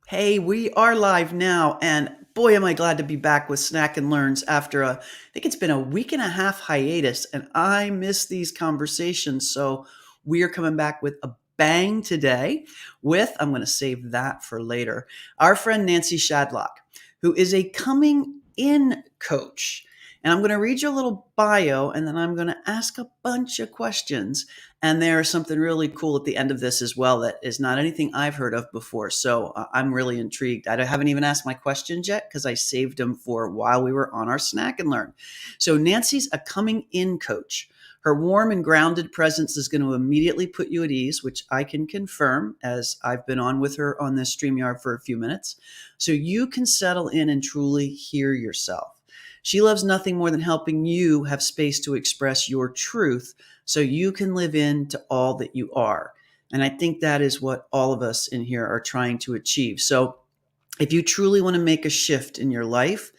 Hey, we are live now, and boy, am I glad to be back with Snack and Learns after I think it's been a week and a half hiatus, and I miss these conversations. So we are coming back with a bang today I'm going to save that for later, our friend Nancy Shadlock, who is a coming in coach. And I'm going to read you a little bio, and then I'm going to ask a bunch of questions. And there's something really cool at the end of this as well that is not anything I've heard of before. So I'm really intrigued. I haven't even asked my questions yet because I saved them for while we were on our snack and learn. So Nancy's a coming in coach. Her warm and grounded presence is going to immediately put you at ease, which I can confirm as I've been on with her on this StreamYard for a few minutes. So you can settle in and truly hear yourself. She loves nothing more than helping you have space to express your truth so you can live into all that you are. And I think that is what all of us in here are trying to achieve. So if you truly want to make a shift in your life,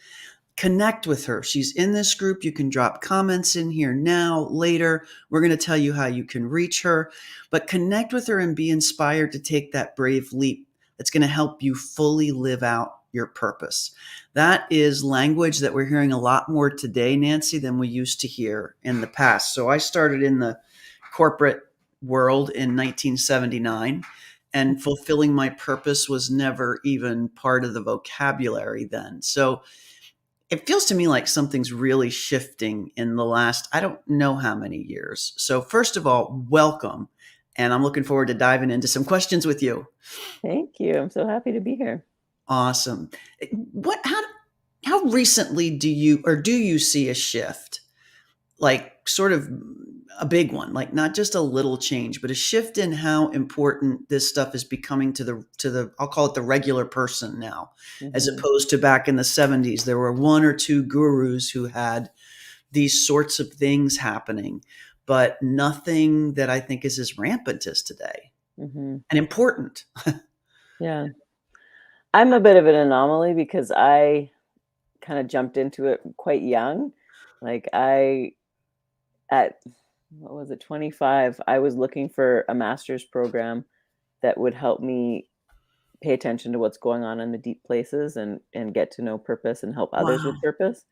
connect with her. She's in this group. You can drop comments in here now, later. We're going to tell you how you can reach her, but connect with her and be inspired to take that brave leap that's going to help you fully live out your purpose. That is language that we're hearing a lot more today, Nancy, than we used to hear in the past. So I started in the corporate world in 1979, and fulfilling my purpose was never even part of the vocabulary then. So it feels to me like something's really shifting in the last, I don't know how many years. So, first of all, welcome. And I'm looking forward to diving into some questions with you. Thank you. I'm so happy to be here. Awesome. What, how recently do you see a shift? Like sort of a big one, like not just a little change, but a shift in how important this stuff is becoming to the I'll call it the regular person now, as hmm opposed to back in the 70s. There were one or two gurus who had these sorts of things happening, but nothing that I think is as rampant as today hmm and important. Yeah. I'm a bit of an anomaly because I kind of jumped into it quite young. Like at what was it, 25, I was looking for a master's program that would help me pay attention to what's going on in the deep places and get to know purpose and help others with Wow. purpose.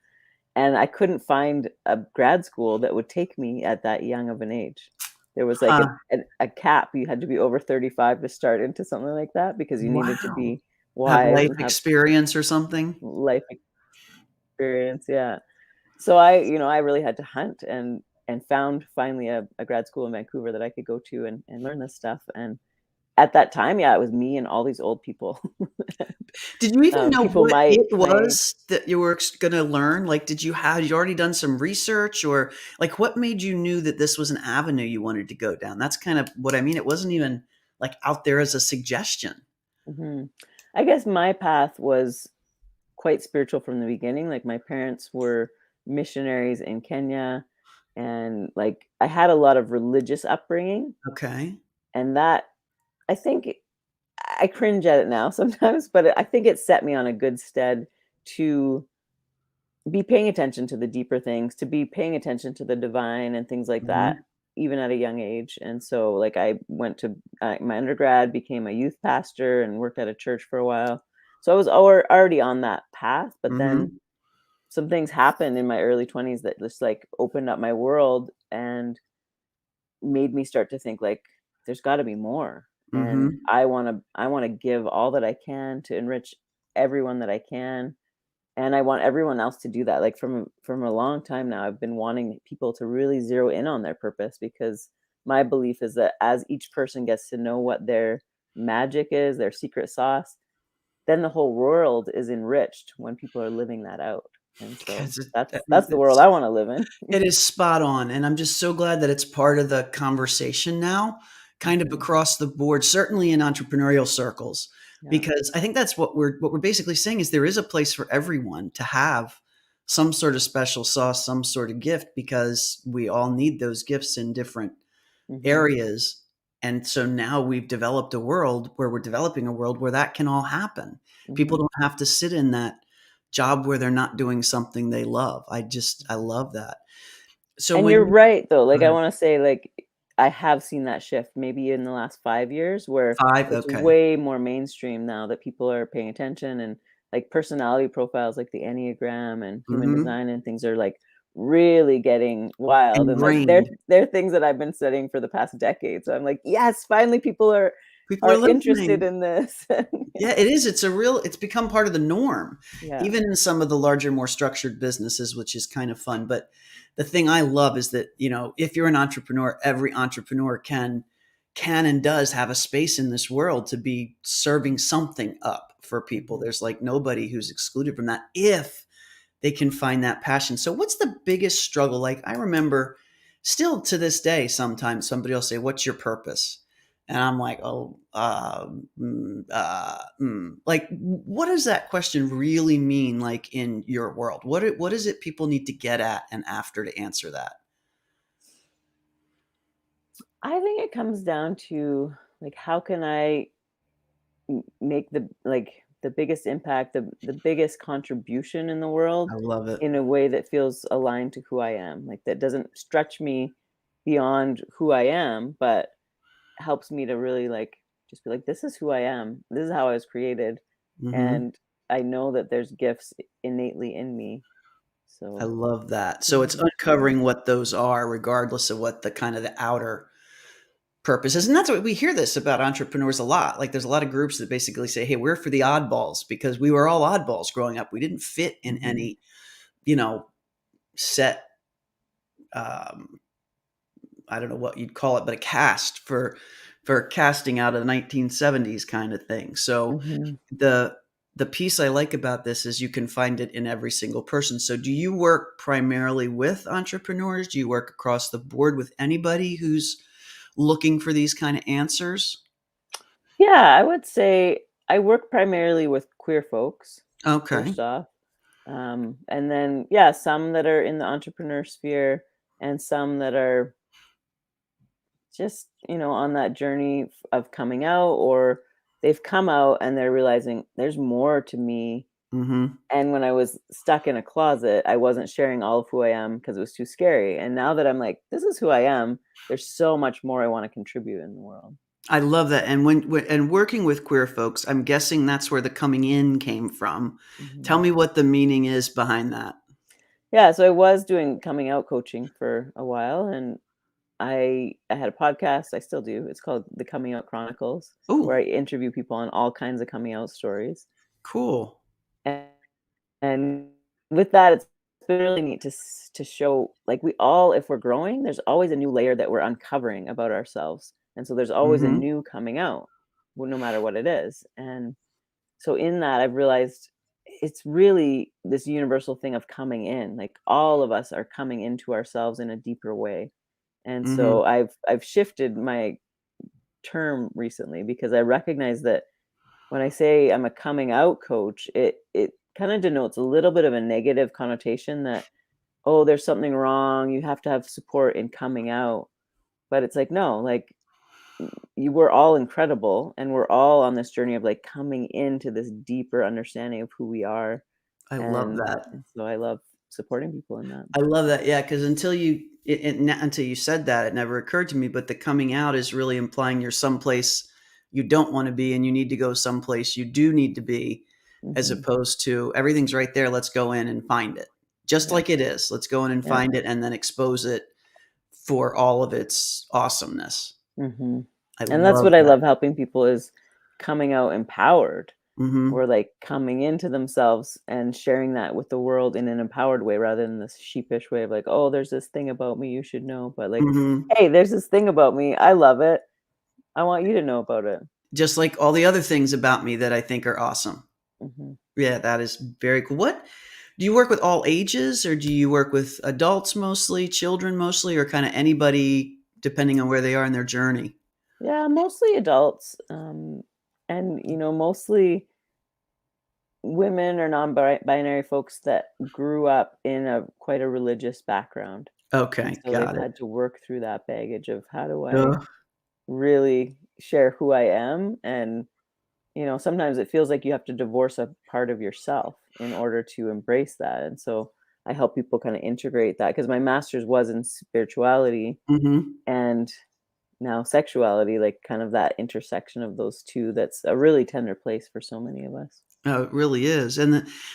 And I couldn't find a grad school that would take me at that young of an age. There was like Huh. a cap. You had to be over 35 to start into something like that because you needed to Wow. be Have wise life and have experience or something? life experience. Yeah. So I really had to hunt and found finally a grad school in Vancouver that I could go to and learn this stuff. And at that time, yeah, it was me and all these old people. Did you even know People what my it my age. was that you were gonna learn? Like, had you already done some research, or like what made you knew that this was an avenue you wanted to go down? That's kind of what I mean. It wasn't even like out there as a suggestion. Mhm. I guess my path was quite spiritual from the beginning. Like my parents were missionaries in Kenya, and like I had a lot of religious upbringing, Okay. and that I think I cringe at it now sometimes, but I think it set me on a good stead to be paying attention to the deeper things, to be paying attention to the divine and things like that, Mhm. even at a young age. And so, like, I went to my undergrad, became a youth pastor, and worked at a church for a while. So I was already on that path, but then Mhm. some things happened in my early 20s that just like opened up my world and made me start to think like there's got to be more, and Mhm. I want to give all that I can to enrich everyone that I can, and I want everyone else to do that. Like from a long time now, I've been wanting people to really zero in on their purpose because my belief is that as each person gets to know what their magic is, their secret sauce, then the whole world is enriched when people are living that out. And so 'Cause that's the world I want to live in. it is spot on, and I'm just so glad that it's part of the conversation now, kind of Mhm. across the board, certainly in entrepreneurial circles, Yeah. because I think that's what we're basically saying is there is a place for everyone to have some sort of special sauce, some sort of gift, because we all need those gifts in different hmm areas. And so now we're developing a world where that can all happen. People hmm don't have to sit in that job where they're not doing something they love. I love that. So And when you're you right though. go Like I ahead. want to say like I have seen that shift maybe in the last 5 years where 5? it's Okay. way more mainstream now that people are paying attention, and, like, personality profiles like the Enneagram and human Mhm. design and things are, like, really getting wild, and, like, they're Ingrained. they're things that I've been studying for the past decade, so I'm like, "Yes, finally people are People are are interested listening. in this." Yeah, it is. It's become part of the norm, Yeah. even in some of the larger, more structured businesses, which is kind of fun. But the thing I love is that, if you're an entrepreneur, every entrepreneur can and does have a space in this world to be serving something up for people. Mhm. There's like nobody who's excluded from that if they can find that passion. So what's the biggest struggle? Like I remember still to this day, sometimes somebody will say, "What's your purpose?" And I'm like, "Oh, like, what does that question really mean? Like in your world, what is it people need to get at and after to answer that?" I think it comes down to, like, how can I make the biggest impact, the biggest contribution in the world I love it. in a way that feels aligned to who I am, like that doesn't stretch me beyond who I am, but helps me to really like just be like, this is who I am. This is how I was created. Hmm. And I know that there's gifts innately in me. I So love that. So yeah, it's that's what it is. uncovering what those are, regardless of what the kind of the outer purposes. And that's what we hear this about entrepreneurs a lot. Like there's a lot of groups that basically say, "Hey, we're for the oddballs because we were all oddballs growing up. We didn't fit in Hmm. any, you know, set um I don't know what you'd call it, but a cast for casting out of the 1970s kind of thing." So Hmm. the the piece I like about this is you can find it in every single person. So do you work primarily with entrepreneurs? Do you work across the board with anybody who's looking for these kind of answers? Yeah, I would say I work primarily with queer folks, Okay. first off. And then, yeah, some that are in the entrepreneur sphere and some that are just, on that journey of coming out, or they've come out and they're realizing there's more to me. Mhm. And when I was stuck in a closet, I wasn't sharing all of who I am because it was too scary. And now that I'm like, this is who I am, there's so much more I want to contribute in the world. I love that, and and working with queer folks, I'm guessing that's where the coming in came from. Tell Hmm. me what the meaning is behind that. Yeah, so I was doing coming out coaching for a while, and I had a podcast, I still do. It's called The Coming Out Chronicles, where Oh, I interview people on all kinds of coming out stories. cool. And, and with that, it's been really neat to show, like, we all, if we're growing, there's always a new layer that we're uncovering about ourselves, and so there's always a Mhm. new coming out, no matter what it is. And so in that, I've realized it's really this universal thing of coming in. Like all of us are coming into ourselves in a deeper way. And Mhm. so I've shifted my term recently because I recognize that when I say I'm a coming out coach, it kind of denotes a little bit of a negative connotation that, oh, there's something wrong, you have to have support in coming out. But it's like, no, like you were all incredible and we're all on this journey of like coming into this deeper understanding of who we are. I love And, that. and so I love supporting people in that. I love that, yeah, 'cause until you said that, it never occurred to me, but the coming out is really implying you're someplace you don't wanna be, and you need to go someplace you do need to be, as Hmm. opposed to everything's right there, let's go in and find it. Just Yeah. like it is, let's go in and Yeah. find it and then expose it for all of its awesomeness. Hmm. I And that's love what I that. love helping people is coming out empowered, Mhm. or like coming into themselves and sharing that with the world in an empowered way rather than this sheepish way of like, oh, there's this thing about me you should know. But like, Mhm. hey, there's this thing about me. I love it. I want you to know about it. Just like all the other things about me that I think are awesome. Hmm. Yeah, that is very cool. What do you work with all ages, or do you work with adults mostly, children mostly, or kinda anybody depending on where they are in their journey? Yeah, mostly adults. And, mostly women or non-binary folks that grew up in a quite a religious background. And Okay, so they've got it. had to work through that baggage of how do I Ugh, really share who I am. And, sometimes it feels like you have to divorce a part of yourself in order to embrace that. And so I help people kind of integrate that because my master's was in spirituality. mhm. And now sexuality, like kind of that intersection of those two, that's a really tender place for so many of us. Oh, it really is. And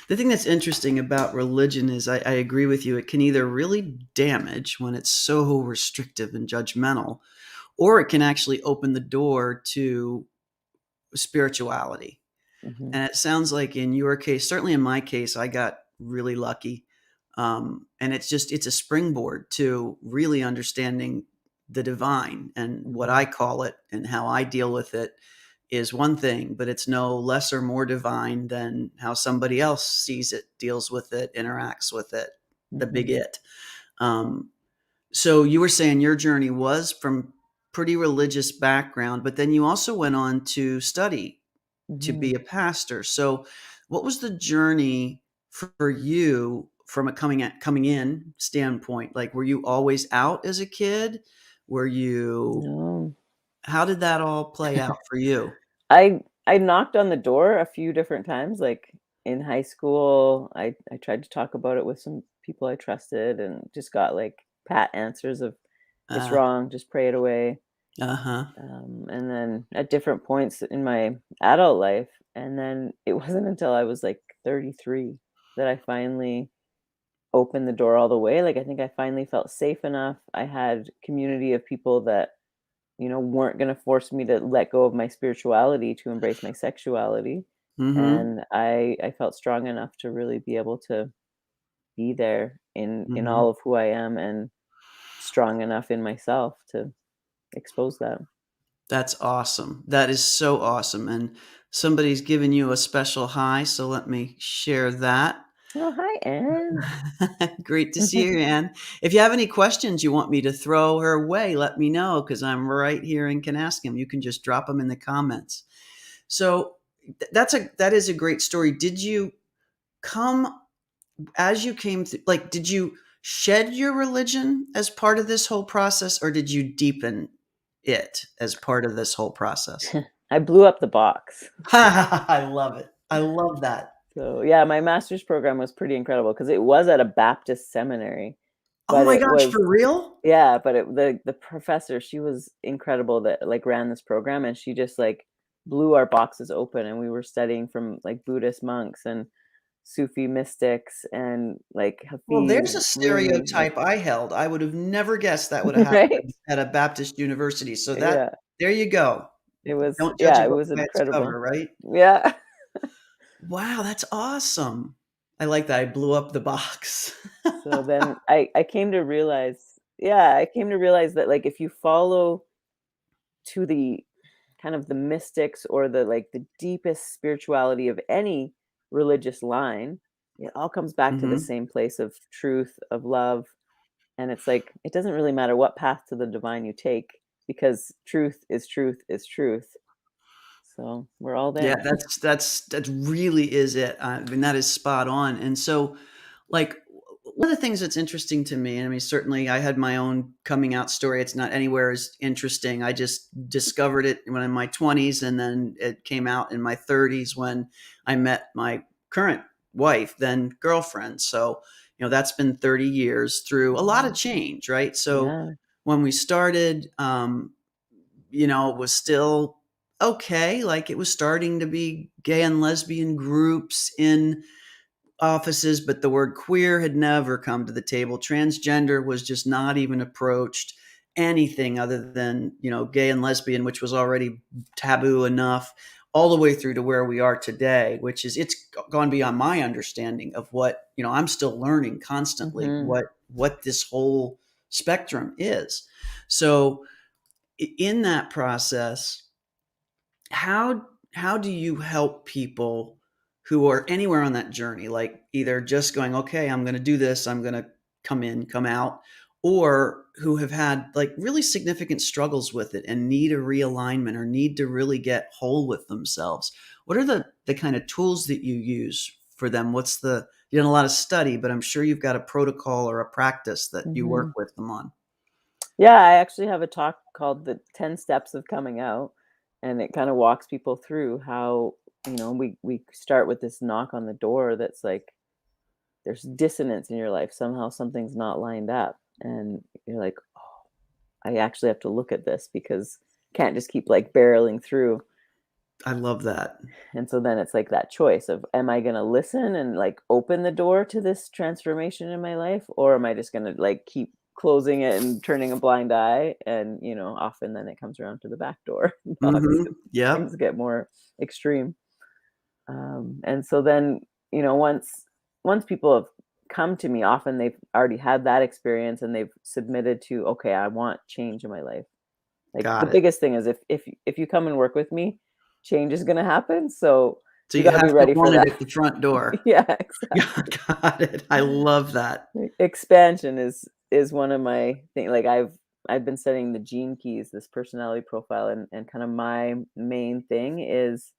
the thing that's interesting about religion is I agree with you. It can either really damage when it's so restrictive and judgmental, or it can actually open the door to spirituality. Hmm. And it sounds like in your case, certainly in my case, I got really lucky. And it's a springboard to really understanding the divine, and what Hmm. I call it and how I deal with it is one thing, but it's no less or more divine than how somebody else sees it, deals with it, interacts with it, the big Hmm. it. Um, so you were saying your journey was from pretty religious background, but then you also went on to study to Hmm. be a pastor. So what was the journey for you from a coming in standpoint? Like, were you always out as a kid? Were you No. How did that all play out for you? I knocked on the door a few different times, like in high school. I tried to talk about it with some people I trusted and just got like pat answers of it's Uh, wrong, just pray it away. uh-huh. And then at different points in my adult life, and then it wasn't until I was like 33 that I finally opened the door all the way. Like I think I finally felt safe enough. I had community of people that weren't going to force me to let go of my spirituality to embrace my sexuality. Mhm. And I felt strong enough to really be able to be there in Mhm. all of who I am, and strong enough in myself to expose that. That's awesome. That is so awesome, and somebody's given you a special high, so let me share that. Oh, hi, Anne. Great to see you, Ann. If you have any questions you want me to throw her way, let me know because I'm right here and can ask him. You can just drop them in the comments. So that is a great story. Did you come as you came through, like, did you shed your religion as part of this whole process, or did you deepen it as part of this whole process? I blew up the box. I love it. I love that. So, yeah, my master's program was pretty incredible because it was at a Baptist seminary, Oh but my it gosh, was for real? yeah, but the professor, she was incredible that, like, ran this program, and she just, like, blew our boxes open, and we were studying from, like, Buddhist monks and Sufi mystics and, like, Well, Hafiz, there's a Rumi, like stereotype I held. I would have never guessed that would have right? happened at a Baptist university. So that Yeah, there you go. it was Don't judge yeah, a it book was by its incredible. cover, right? Yeah. Wow, that's awesome. I like that. I blew up the box. So then I came to realize yeah, I came to realize that, like, if you follow to the kind of the mystics or the like the deepest spirituality of any religious line, it all comes back to the Mhm. same place of truth, of love. And it's like it doesn't really matter what path to the divine you take, because truth is truth is truth. So we're all Yeah, there. that really is it. I mean, that is spot on. And so, like, one of the things that's interesting to me, and I mean, certainly I had my own coming out story. It's not anywhere as interesting. I just discovered it when in my 20s, and then it came out in my 30s when I met my current wife, then girlfriend. So, that's been 30 years through a lot of Mhm. change, right? So Yeah. when we started, it was still okay. Like, it was starting to be gay and lesbian groups in offices, but the word queer had never come to the table. Transgender was just not even approached. Anything other than, gay and lesbian, which was already taboo enough, all the way through to where we are today, which is it's gone beyond my understanding of what, I'm still learning constantly Hmm. what this whole spectrum is. So in that process, how do you help people who are anywhere on that journey, like either just going, okay, I'm going to do this, I'm going to come in, come out, or who have had like really significant struggles with it and need a realignment or need to really get whole with themselves? What are the kind of tools that you use for them? You done a lot of study, but I'm sure you've got a protocol or a practice that you work Hmm. with them on. Yeah, I actually have a talk called the 10 steps of coming out, and it kind of walks people through how, we start with this knock on the door that's like there's dissonance in your life. Somehow something's not lined up, and you're like, "Oh." I actually have to look at this because can't just keep like barreling through. I love that. And so then it's like that choice of, am I going to listen and like open the door to this transformation in my life, or am I just going to like keep closing it and turning a blind eye? And, often then it comes around to the back door. Obviously, Yep. things get more extreme. And so then, once people have come to me, often they've already had that experience and they've submitted to, okay, I want change in my life. Like the Got it. biggest thing is if you come and work with me, change is gonna happen, so So you you gotta be have to ready for want it that. at the front door. Yeah, Yeah, exactly. got it. I love that. Expansion is one of my thing like, I've been studying the gene keys, this personality profile, and kind of my main thing is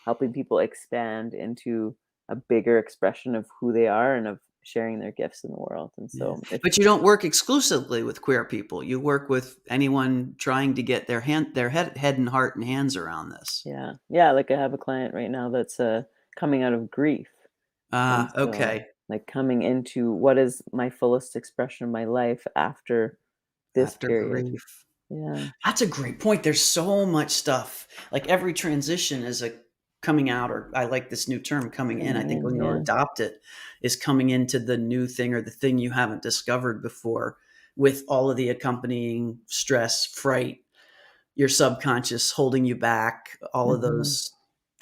helping people expand into a bigger expression of who they are and of sharing their gifts in the world, and Yeah. so if But you don't work exclusively with queer people. You work with anyone trying to get their head and heart and hands around this. yeah, yeah, like I have a client right now that's, coming out of grief. And Ah, so, okay. like, coming into what is my fullest expression of my life after this After period. grief. Yeah. That's a great point. There's so much stuff. Like every transition is a coming out, or I like this new term, coming in. I Coming think in, when you'll yeah. adopt it, is coming into the new thing or the thing you haven't discovered before, with all of the accompanying stress, fright, your subconscious holding you back, all of Mhm, those.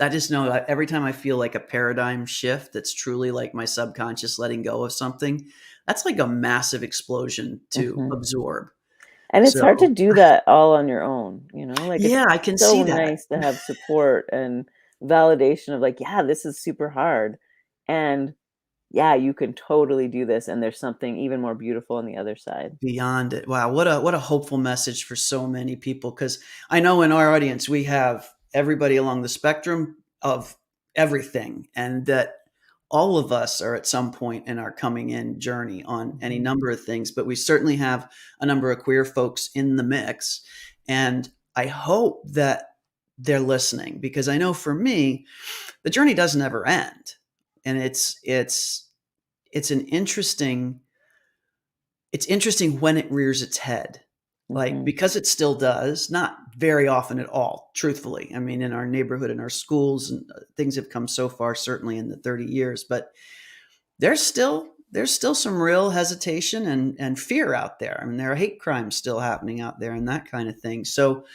I just know that every time I feel like a paradigm shift that's truly like my subconscious letting go of something, that's like a massive explosion to mhm. absorb. And it's So, hard to do that all on your own, like, it's yeah, I can see so that. nice to have support and validation of, like, "Yeah, this is super hard." And, "Yeah, you can totally do this, and there's something even more beautiful on the other side." Beyond it. Wow, what a hopeful message for so many people. Because I know in our audience, we have everybody along the spectrum of everything, and that all of us are at some point in our coming in journey on any Mhm, number of things, but we certainly have a number of queer folks in the mix, and I hope that they're listening, because I know for me, the journey doesn't ever end, and it's an interesting it's interesting when it rears its head. Like, mhm, because it still does, not very often at all, truthfully. I mean, in our neighborhood, in our schools, and things have come so far, certainly in the 30 years, but there's still some real hesitation and fear out there. I mean, there are hate crimes still happening out there and that kind of thing. So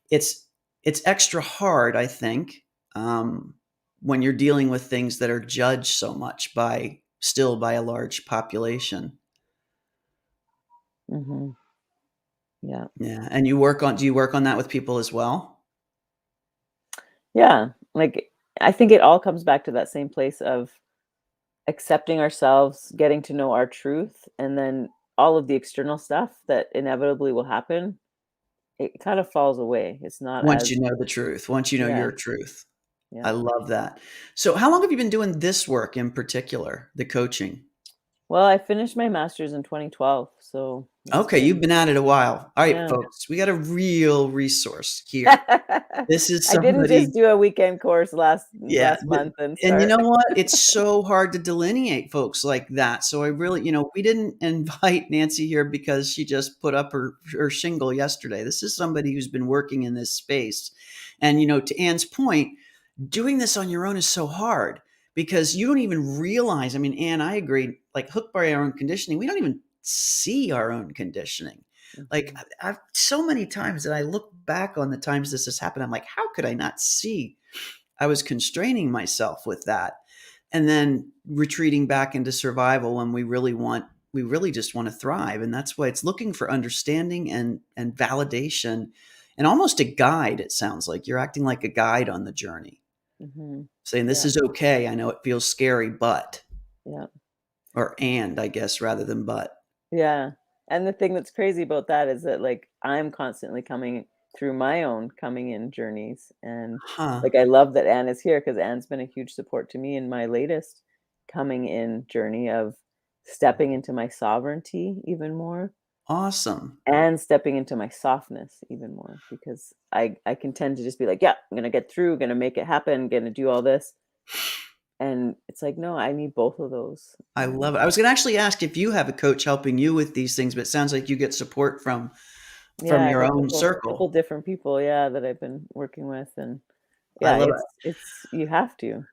it's it's extra hard, I think, when you're dealing with things that are judged so much by a large population. mhm. Yeah. Yeah, and do you work on that with people as well? Yeah, like, I think it all comes back to that same place of accepting ourselves, getting to know our truth, and then all of the external stuff that inevitably will happen, it kind of falls away. It's not Once as you know the truth, once you know yeah, your truth. yeah. I love that. So how long have you been doing this work in particular, the coaching? Well, I finished my master's in 2012, so it's Okay, you've been been at it a while. All right, yeah. folks, we got a real resource here. This is I didn't somebody. just do a weekend course Yeah, last month and and you start know what? It's so hard to delineate folks like that. So I really, we didn't invite Nancy here because she just put up her shingle yesterday. This is somebody who's been working in this space. And to Anne's point, doing this on your own is so hard because you don't even realize. I mean, Anne, I agree, like hooked by our own conditioning, we don't even see our own conditioning. Like Mhm, I've so many times that I look back on the times this has happened, I'm like, how could I not see I was constraining myself with that, and then retreating back into survival when we really just want to thrive. And that's why it's looking for understanding and validation, and almost a guide. It sounds like you're acting like a guide on the journey, mhm. saying this Yeah, is okay. I know it feels scary, but, yeah. or and, I guess, rather than but. Yeah, and the thing that's crazy about that is that, like, I'm constantly coming through my own coming in journeys, and, Huh. like, I love that Anne is here because Anne's been a huge support to me in my latest coming in journey of stepping into my sovereignty even more Awesome. and stepping into my softness even more because I can tend to just be like, "Yeah, I'm gonna get through, gonna make it happen, gonna do all this," and it's like, "No, I need both of those." I love it. I was going to actually ask if you have a coach helping you with these things, but it sounds like you get support from Yeah, from I your have a own couple circle. different people, yeah, that I've been working with, and I yeah, love it. it's you have to.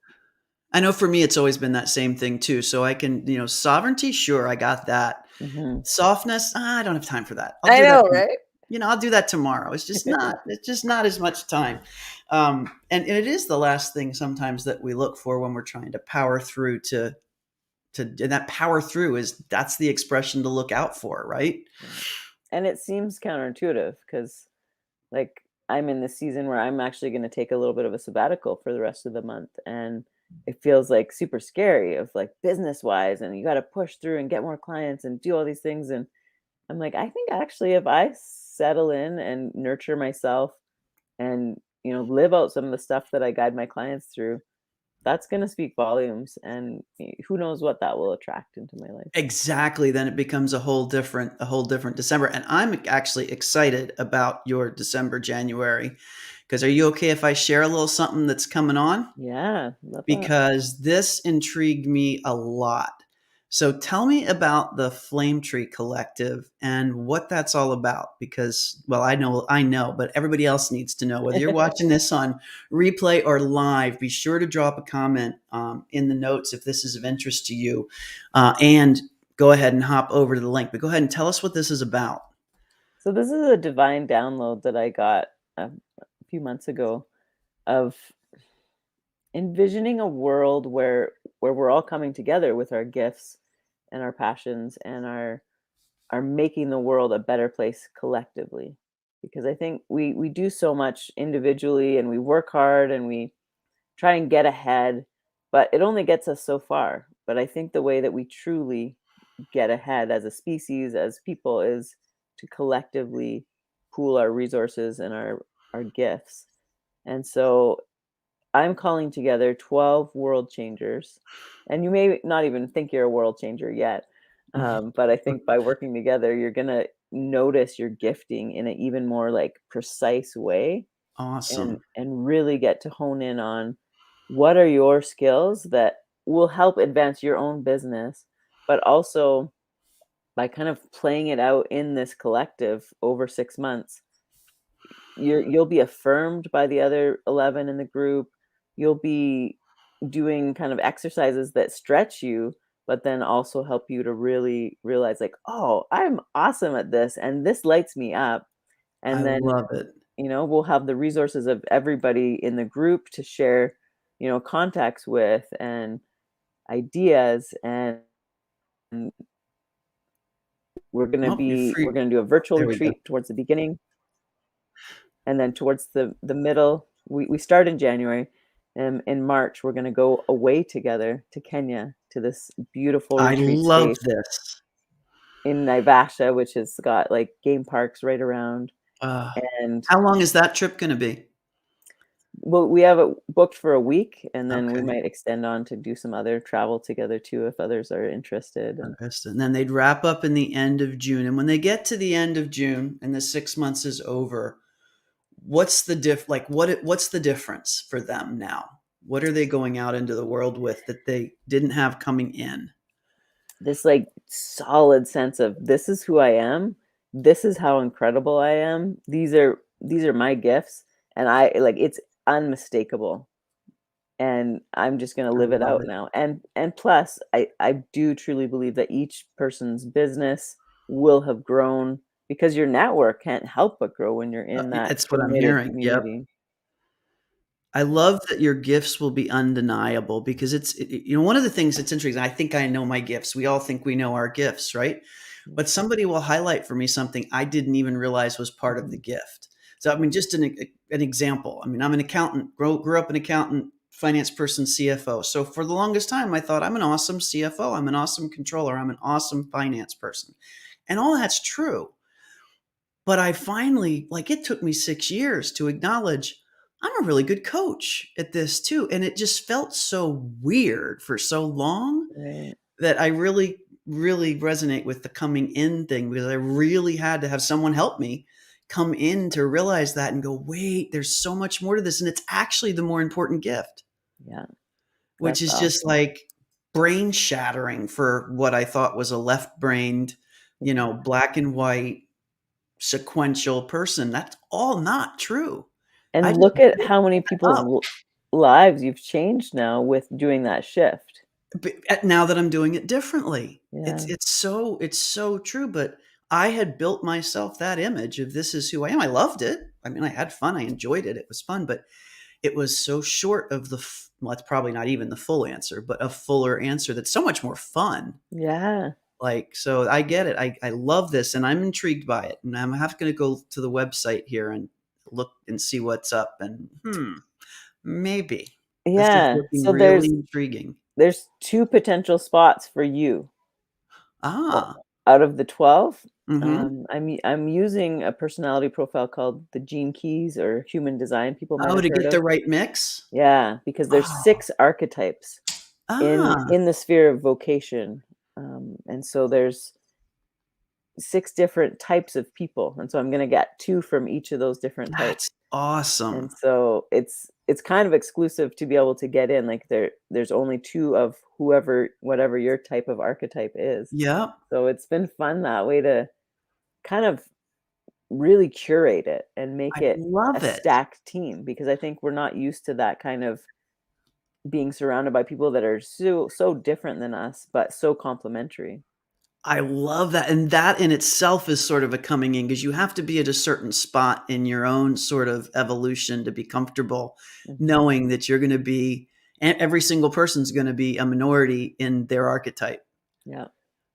I know for me, it's always been that same thing too. So I can, sovereignty, sure, I got that. Mhm. Softness, I don't have time for that. I'll I do that. know, right? I'll do that tomorrow. It's just not as much time. And it is the last thing sometimes that we look for when we're trying to power through and that power through that's the expression to look out for, right? Yeah. And it seems counterintuitive because, like, I'm in this season where I'm actually gonna take a little bit of a sabbatical for the rest of the month, and it feels, like, super scary of, like, business-wise, and you gotta push through and get more clients and do all these things, and I'm like, I think actually if I settle in and nurture myself and, live out some of the stuff that I guide my clients through, that's gonna speak volumes, and who knows what that will attract into my life. Exactly. Then it becomes a whole different December. And I'm actually excited about your December, January. Because are you okay if I share a little something that's coming on? Yeah, love that. Because this intrigued me a lot. So tell me about the Flame Tree Collective and what that's all about. Because, well, I know, but everybody else needs to know. Whether you're watching this on replay or live, be sure to drop a comment in the notes if this is of interest to you, and go ahead and hop over to the link. But go ahead and tell us what this is about. So this is a divine download that I got a few months ago of envisioning a world where we're all coming together with our gifts and our passions and are making the world a better place collectively. Because I think we do so much individually and we work hard and we try and get ahead, but it only gets us so far. But I think the way that we truly get ahead as a species, as people, is to collectively pool our resources and our gifts. And so I'm calling together 12 world changers. And you may not even think you're a world changer yet. But I think by working together, you're going to notice your gifting in an even more like precise way, Awesome. and really get to hone in on what are your skills that will help advance your own business, but also by kind of playing it out in this collective over 6 months, you'll be affirmed by the other 11 in the group. You'll be doing kind of exercises that stretch you, but then also help you to really realize, like, oh, I'm awesome at this, and this lights me up. I And then, love it. we'll have the resources of everybody in the group to share, contacts with and ideas. And Oh, you're we're free. gonna do a virtual There we go. retreat towards the beginning, and then towards the middle, we start in January. In March, we're gonna go away together to Kenya to this beautiful I retreat love space this. in Naivasha, which has got like game parks right around. Uh, And how long is that trip gonna be? we have it booked for a week, and then we Okay. might extend on to do some other travel together too if others are interested. And August, and then they'd wrap up in the end of June. And when they get to the end of June and the 6 months is over, what's the difference for them now? What are they going out into the world with that they didn't have coming in? this like solid sense of this is who I am, this is how incredible I am, these are my gifts, and I like it's unmistakable, and I'm just going to I live it love out it. now. And plus I do truly believe that each person's business will have grown because your network can't help but grow when you're in that It's what I'm committed hearing. Yep. community. I love that your gifts will be undeniable because one of the things that's interesting. I think I know my gifts. We all think we know our gifts, right? But somebody will highlight for me something I didn't even realize was part of the Mhm. gift. So, I mean, just an example. I mean, I'm an accountant, grew up an accountant, finance person, CFO. So for the longest time, I thought I'm an awesome CFO. I'm an awesome controller. I'm an awesome finance person. And all that's true. But I finally, like, it took me 6 years to acknowledge I'm a really good coach at this too. And it just felt so weird for so long Right. that I really, really resonate with the coming in thing because I really had to have someone help me come in to realize that and go, wait, there's so much more to this. And it's actually the more important gift, Yeah, which that's is just awesome. like brain shattering for what I thought was a left brained, Yeah. black and white sequential person. That's all not true. I And just look at built how many that people's up. lives you've changed now with doing that shift. Now that I'm doing it differently. It's Yeah. it's so it's so true, but I had built myself that image of this is who I am. I loved it. I mean, I had fun. I enjoyed it. It was fun, but it was so short of well, it's probably not even the full answer, but a fuller answer that's so much more fun. Yeah. Like, so I get it. I love this and I'm intrigued by it. And I'm half going to go to the website here and look and see what's up. And maybe this is Yeah. looking So really there's intriguing. there's 2 potential spots for you. O Ah, Out of the 12, mm-hmm. I'm using a personality profile called the Gene Keys or Human Design people might Oh, have to heard get the of. right mix? Yeah, because there's Oh, 6 archetypes ah, in the sphere of vocation, and so there's 6 different types of people, and so I'm gonna get 2 from each of those different types. that's awesome. And so it's kind of exclusive to be able to get in, like, there's only 2 of whatever your type of archetype is. Yep. So it's been fun that way to kind of really curate it and make I it a love it. stacked team, because I think we're not used to that kind of being surrounded by people that are so different than us, but so complementary. I love that, and that in itself is sort of a coming in because you have to be at a certain spot in your own sort of evolution to be comfortable Mhm. knowing that you're gonna be and every single person's gonna be a minority in their archetype. Yeah.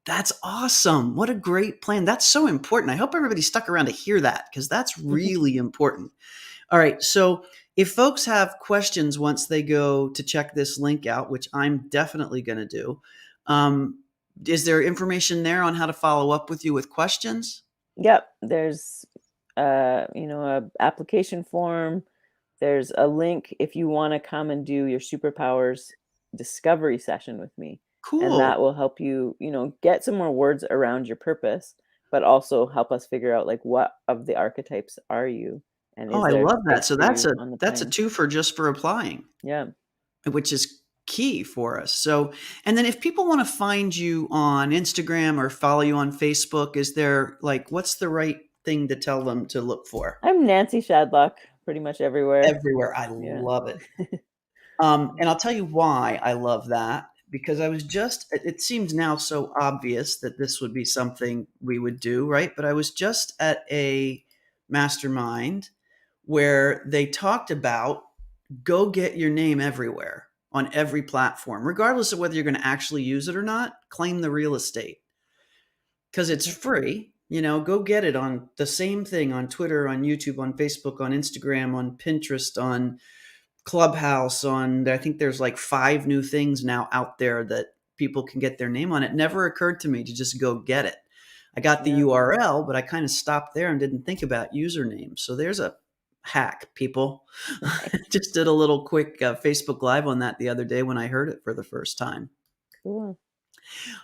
That's awesome. What a great plan. That's so important. I hope everybody stuck around to hear that because that's really important. All right. So, if folks have questions once they go to check this link out, which I'm definitely going to do, um, is there information there on how to follow up with you with questions? Yep, there's, a application form. There's a link if you wanna come and do your superpowers discovery session with me, and Cool. that will help you, get some more words around your purpose, but also help us figure out, like, what of the archetypes are you, and Oh, is I there love that. space So for you on the that's a plane? twofer just for applying, Yeah. which is key for us. So, and then if people want to find you on Instagram or follow you on Facebook, is there like what's the right thing to tell them to look for? I'm Nancy Shadlock pretty much everywhere. Everywhere. I Yeah. love it. And I'll tell you why I love that because I was just, it seems now so obvious that this would be something we would do, right? But I was just at a mastermind where they talked about go get your name everywhere on every platform, regardless of whether you're going to actually use it or not, claim the real estate because it's Mhm. free. Go get it on the same thing on Twitter, on YouTube, on Facebook, on Instagram, on Pinterest, on Clubhouse, on I think there's like 5 new things now out there that people can get their name on. It never occurred to me to just go get it. I got the Yeah. URL, but I kind of stopped there and didn't think about usernames. So there's a hack, people. Just did a little quick Facebook Live on that the other day when I heard it for the first time. Cool.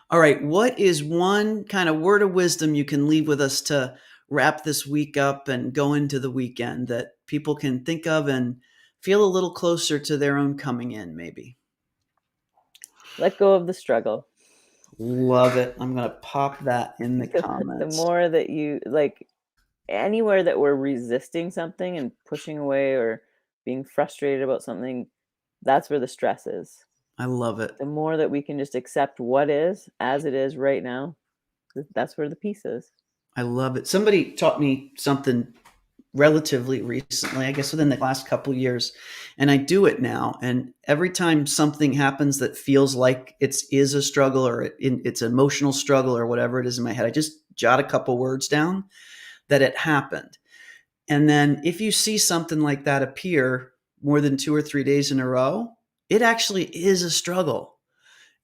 All right, what is one kind of word of wisdom you can leave with us to wrap this week up and go into the weekend that people can think of and feel a little closer to their own coming in, maybe? Let go of the struggle. Love it. I'm going to pop that in the Because the comments. more that you like, anywhere that we're resisting something and pushing away or being frustrated about something, that's where the stress is. I love it. The more that we can just accept what is as it is right now, that's where the peace is. I love it. Somebody taught me something relatively recently, I guess within the last couple years, and I do it now. And every time something happens that feels like is a struggle or it's an emotional struggle or whatever it is in my head, I just jot a couple words down that it happened. And then if you see something like that appear more than 2 or 3 days in a row, it actually is a struggle.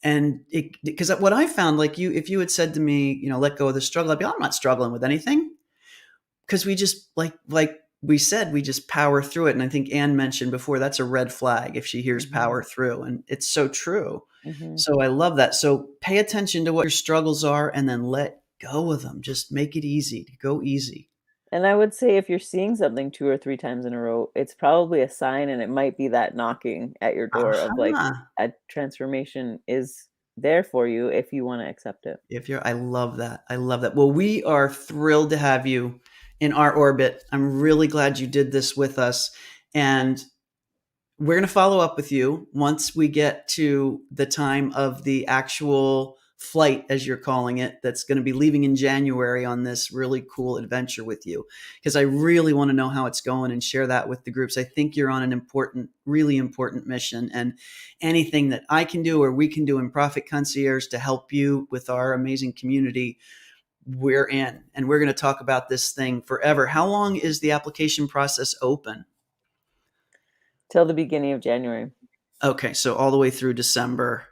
And because what I found, like if you had said to me, let go of the struggle, I'd be, I'm not struggling with anything because we just like we said, we just power through it. And I think Anne mentioned before that's a red flag if she hears Mhm. power through, and it's so true. Mhm. So I love that. So pay attention to what your struggles are, and then let go of them. Just make it easy to go easy. And I would say if you're seeing something 2 or 3 times in a row, it's probably a sign, and it might be that knocking at your door of, like, Aha. a transformation is there for you if you wanna accept it. If you're, I love that. I love that. Well, we are thrilled to have you in our orbit. I'm really glad you did this with us. And we're going to follow up with you once we get to the time of the actual flight, as you're calling it, that's going to be leaving in January on this really cool adventure with you. Because I really want to know how it's going and share that with the groups. I think you're on an important, really important mission. And anything that I can do or we can do in Profit Concierge to help you with our amazing community, we're in. And we're going to talk about this thing forever. How long is the application process open? Till the beginning of January. Okay, so all the way through December.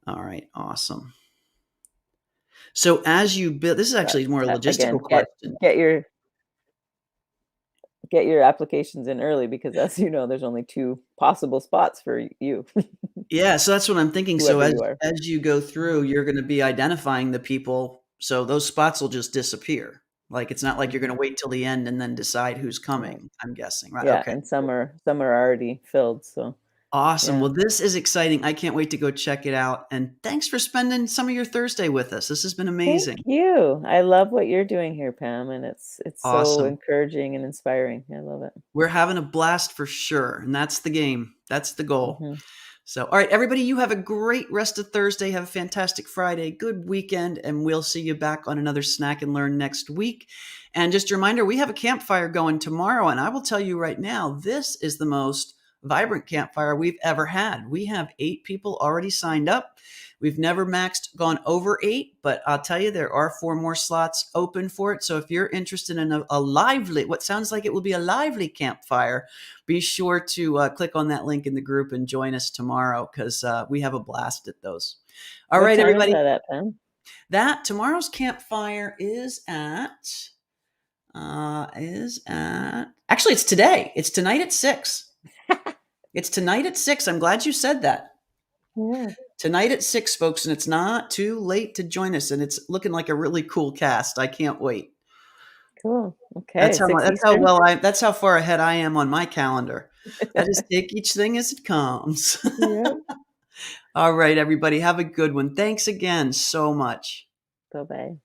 All right, awesome. So as you build, this is actually more a Again, logistical question. get your applications in early because, as you know, there's only 2 possible spots for you, Yeah, so that's what I'm thinking. So whoever you are. as you go through, you're going to be identifying the people, so those spots will just disappear. Like it's not like you're going to Mhm. wait till the end and then decide who's Right. coming. I'm guessing, right? Yeah, Okay. and some are already filled, so Awesome. yeah. Well, this is exciting. I can't wait to go check it out. And thanks for spending some of your Thursday with us. This has been Thank amazing. you. I love what you're doing here, Pam, and it's so Awesome. encouraging and inspiring. I love it. We're having a blast for sure. And that's the game. That's the goal. Mhm. So, all right, everybody, you have a great rest of Thursday. Have a fantastic Friday, good weekend, and we'll see you back on another Snack and Learn next week. And just a reminder, we have a campfire going tomorrow, and I will tell you right now, this is the most vibrant campfire we've ever had. We have 8 people already signed up. We've never maxed gone over 8, but I'll tell you, there are 4 more slots open for it. So if you're interested in a lively, what sounds like it will be a lively campfire, be sure to click on that link in the group and join us tomorrow because we have a blast at those. All What right, time is everybody. that at, Pam? That tomorrow's campfire is at actually it's today. It's tonight at 6. It's tonight at 6. I'm glad you said that. Yeah, Tonight at 6, folks, and it's not too late to join us. And it's looking like a really cool cast. I can't wait. cool. Okay, 6 That's how Eastern? that's how far ahead I am on my calendar. I just take each thing as it comes. Yeah. All right, everybody, have a good one. Thanks again so much. Bye-bye.